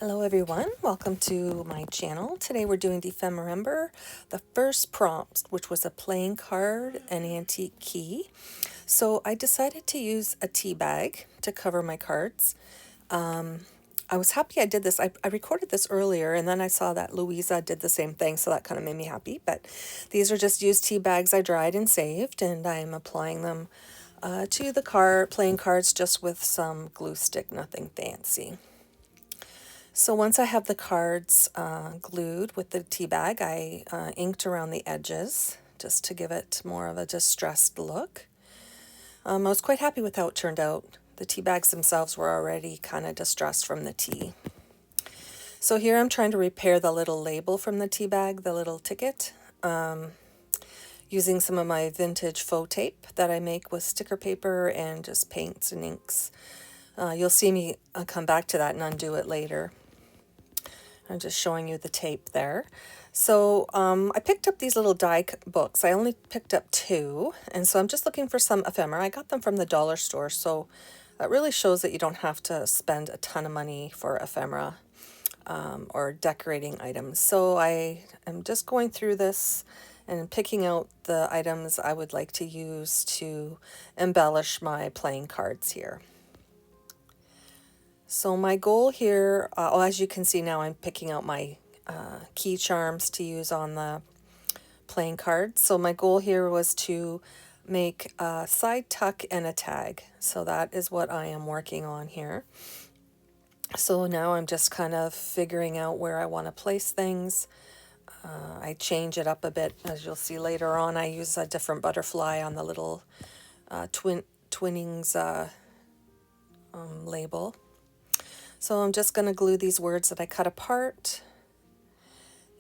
Hello everyone, welcome to my channel. Today we're doing DEPHEMEREMBER, the first prompt, which was a playing card, an antique key. So I decided to use a tea bag to cover my cards. I was happy I did this. I recorded this earlier and then I saw that Louisa did the same thing, so that kind of made me happy. But these are just used tea bags I dried and saved, and I'm applying them to the playing cards just with some glue stick, nothing fancy. So once I have the cards glued with the tea bag, I inked around the edges just to give it more of a distressed look. I was quite happy with how it turned out. The tea bags themselves were already kind of distressed from the tea. So here I'm trying to repair the little label from the tea bag, the little ticket, using some of my vintage faux tape that I make with sticker paper and just paints and inks. You'll see me come back to that and undo it later. I'm just showing you the tape there. So I picked up these little die books. I only picked up 2, and so I'm just looking for some ephemera. I got them from the dollar store, so that really shows that you don't have to spend a ton of money for ephemera or decorating items. So I am just going through this and picking out the items I would like to use to embellish my playing cards here. So my goal here, as you can see now, I'm picking out my key charms to use on the playing cards. So my goal here was to make a side tuck and a tag. So that is what I am working on here. So now I'm just kind of figuring out where I want to place things. I change it up a bit. As you'll see later on, I use a different butterfly on the little Twinnings label. So I'm just going to glue these words that I cut apart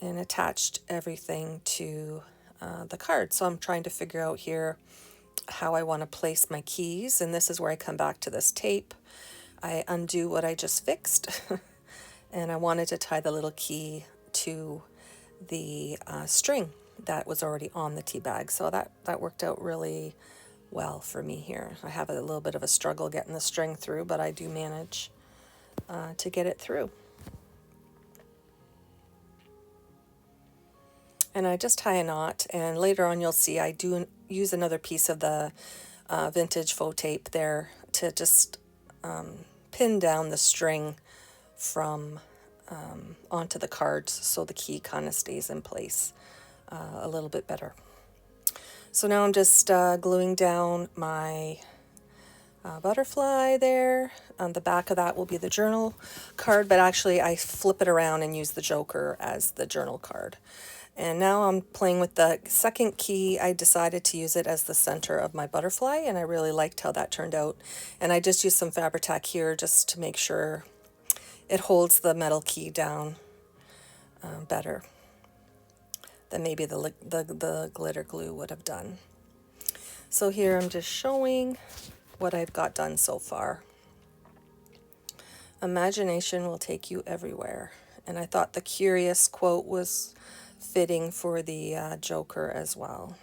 and attached everything to the card. So I'm trying to figure out here how I want to place my keys, and this is where I come back to this tape. I undo what I just fixed and I wanted to tie the little key to the string that was already on the tea bag. So that worked out really well for me here. I have a little bit of a struggle getting the string through, but I do manage to get it through. And I just tie a knot, and later on you'll see I do use another piece of the vintage faux tape there to just pin down the string from onto the cards so the key kind of stays in place a little bit better. So now I'm just gluing down my butterfly there. On the back of that will be the journal card, but actually I flip it around and use the joker as the journal card. And now I'm playing with the second key. I decided to use it as the center of my butterfly, and I really liked how that turned out. And I just used some Fabri-Tac here just to make sure it holds the metal key down better than maybe the glitter glue would have done. So here I'm just showing what I've got done so far. Imagination will take you everywhere. And I thought the curious quote was fitting for the joker as well.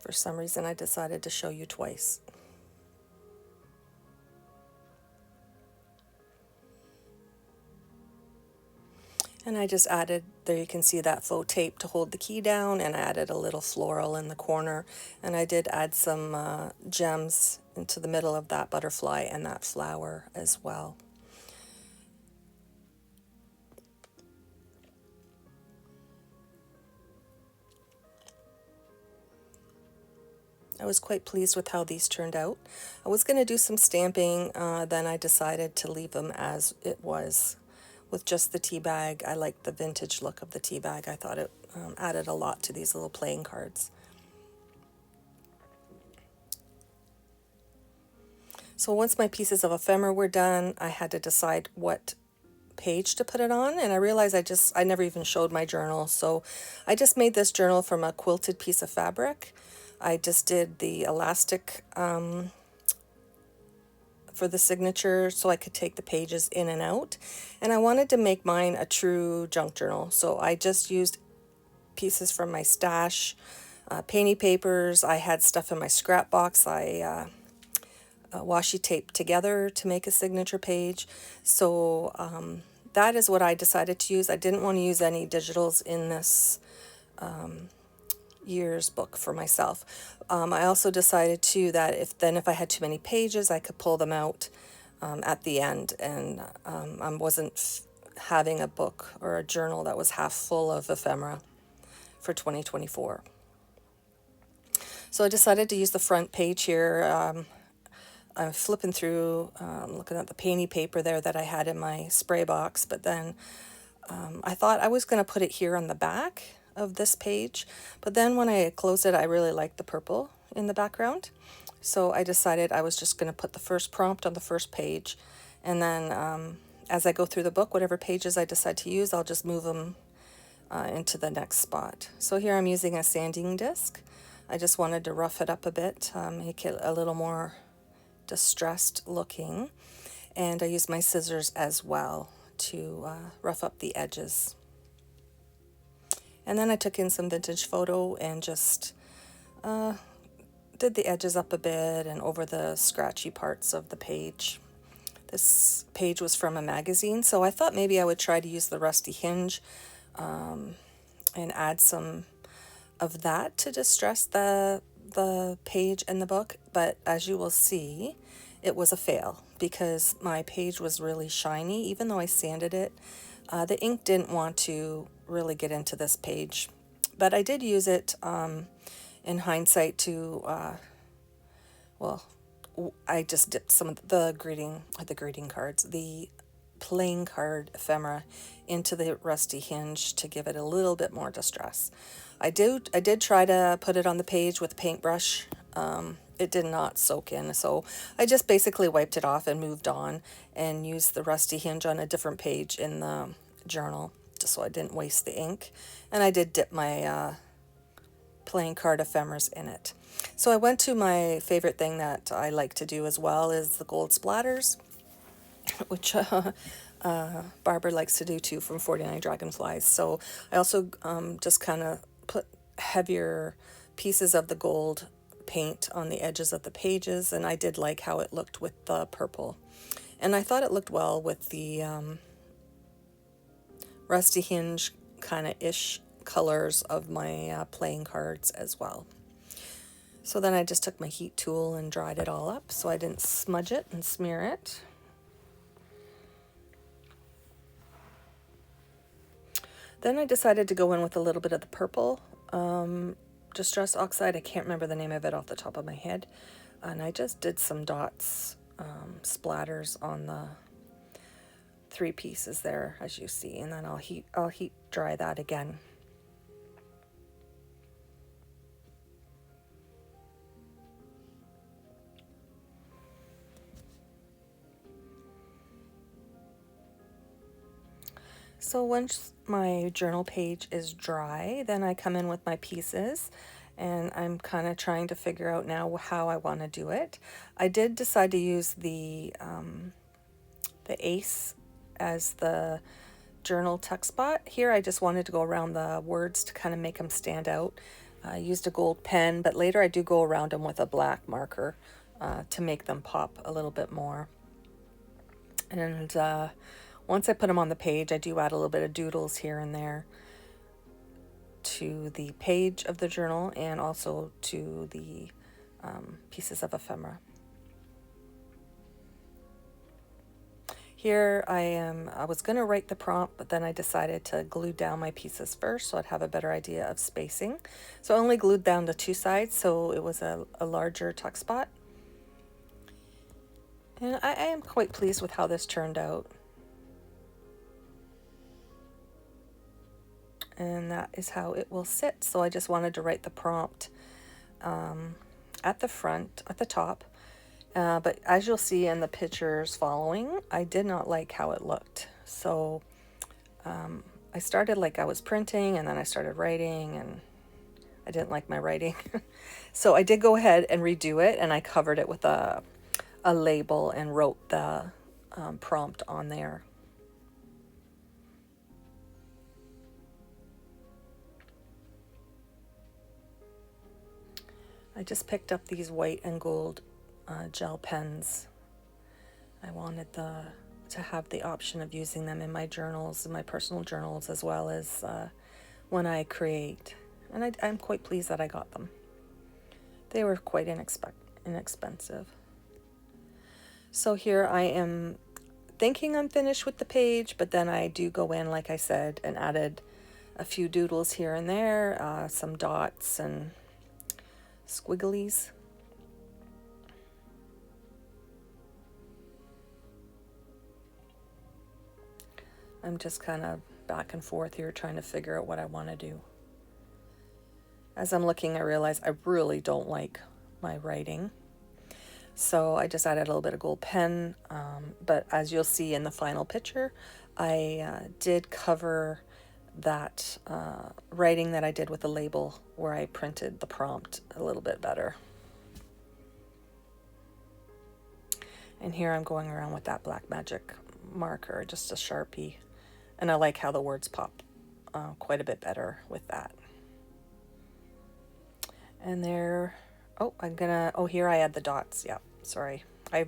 For some reason I decided to show you twice. And I just added, there you can see that faux tape to hold the key down, and I added a little floral in the corner. And I did add some gems into the middle of that butterfly and that flower as well. I was quite pleased with how these turned out. I was going to do some stamping, then I decided to leave them as it was with just the tea bag. I liked the vintage look of the tea bag. I thought it added a lot to these little playing cards. So once my pieces of ephemera were done, I had to decide what page to put it on, and I realized I never even showed my journal. So I just made this journal from a quilted piece of fabric. I just did the elastic for the signature so I could take the pages in and out, and I wanted to make mine a true junk journal. So I just used pieces from my stash, painty papers. I had stuff in my scrap box. I washi tape together to make a signature page. So that is what I decided to use. I didn't want to use any digitals in this year's book for myself. I also decided too that if I had too many pages, I could pull them out at the end, and I wasn't having a book or a journal that was half full of ephemera for 2024. So I decided to use the front page here. I'm flipping through, looking at the painty paper there that I had in my spray box, but then I thought I was going to put it here on the back of this page, but then when I closed it, I really liked the purple in the background. So I decided I was just going to put the first prompt on the first page, and then as I go through the book, whatever pages I decide to use, I'll just move them into the next spot. So here I'm using a sanding disc. I just wanted to rough it up a bit, make it a little more distressed looking, and I used my scissors as well to rough up the edges. And then I took in some vintage photo and just did the edges up a bit and over the scratchy parts of the page. This page was from a magazine, so I thought maybe I would try to use the rusty hinge and add some of that to distress the page and the book. But as you will see, it was a fail because my page was really shiny. Even though I sanded it, the ink didn't want to really get into this page. But I did use it in hindsight to, well, I just dipped some of the greeting cards, the playing card ephemera into the rusty hinge to give it a little bit more distress. I did try to put it on the page with a paintbrush. It did not soak in, so I just basically wiped it off and moved on and used the rusty hinge on a different page in the journal just so I didn't waste the ink. And I did dip my playing card ephemeras in it. So I went to my favorite thing that I like to do as well is the gold splatters, which Barbara likes to do too from 49 Dragonflies. So I also just kind of put heavier pieces of the gold paint on the edges of the pages, and I did like how it looked with the purple. And I thought it looked well with the rusty hinge kind of ish colors of my playing cards as well. So then I just took my heat tool and dried it all up so I didn't smudge it and smear it. Then I decided to go in with a little bit of the purple Distress Oxide. I can't remember the name of it off the top of my head. And I just did some dots, splatters on the 3 pieces there, as you see. And then I'll heat dry that again. So once my journal page is dry, then I come in with my pieces, and I'm kind of trying to figure out now how I want to do it. I did decide to use the ace as the journal tuck spot. Here I just wanted to go around the words to kind of make them stand out. I used a gold pen, but later I do go around them with a black marker to make them pop a little bit more. And once I put them on the page, I do add a little bit of doodles here and there to the page of the journal and also to the pieces of ephemera. Here I was going to write the prompt, but then I decided to glue down my pieces first so I'd have a better idea of spacing. So I only glued down the 2 sides, so it was a larger tuck spot. And I am quite pleased with how this turned out. And that is how it will sit. So I just wanted to write the prompt at the front, at the top. But as you'll see in the pictures following, I did not like how it looked. So I started like I was printing, and then I started writing, and I didn't like my writing. So I did go ahead and redo it, and I covered it with a label and wrote the prompt on there. I just picked up these white and gold gel pens. I wanted to have the option of using them in my journals, in my personal journals, as well as when I create. And I'm quite pleased that I got them. They were quite inexpensive. So here I am thinking I'm finished with the page, but then I do go in, like I said, and added a few doodles here and there, some dots and squigglies. I'm just kind of back and forth here trying to figure out what I want to do. As I'm looking, I realize I really don't like my writing. So I just added a little bit of gold pen, but as you'll see in the final picture, I did cover that writing that I did with the label where I printed the prompt a little bit better. And here I'm going around with that black magic marker, just a Sharpie. And I like how the words pop quite a bit better with that. And there, here I add the dots. Yeah, sorry. I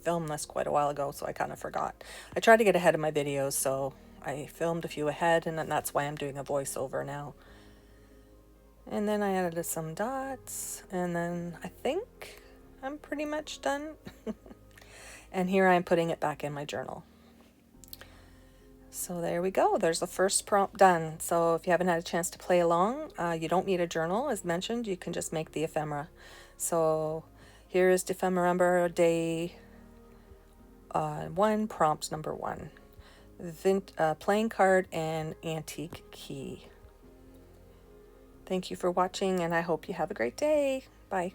filmed this quite a while ago, so I kind of forgot. I try to get ahead of my videos, so I filmed a few ahead, and that's why I'm doing a voiceover now. And then I added some dots, and then I think I'm pretty much done. And here I'm putting it back in my journal. So there we go. There's the first prompt done. So if you haven't had a chance to play along, you don't need a journal. As mentioned, you can just make the ephemera. So here is DEPHEMEREMBER day 1, prompt number 1. Playing card and antique key. Thank you for watching, and I hope you have a great day. Bye.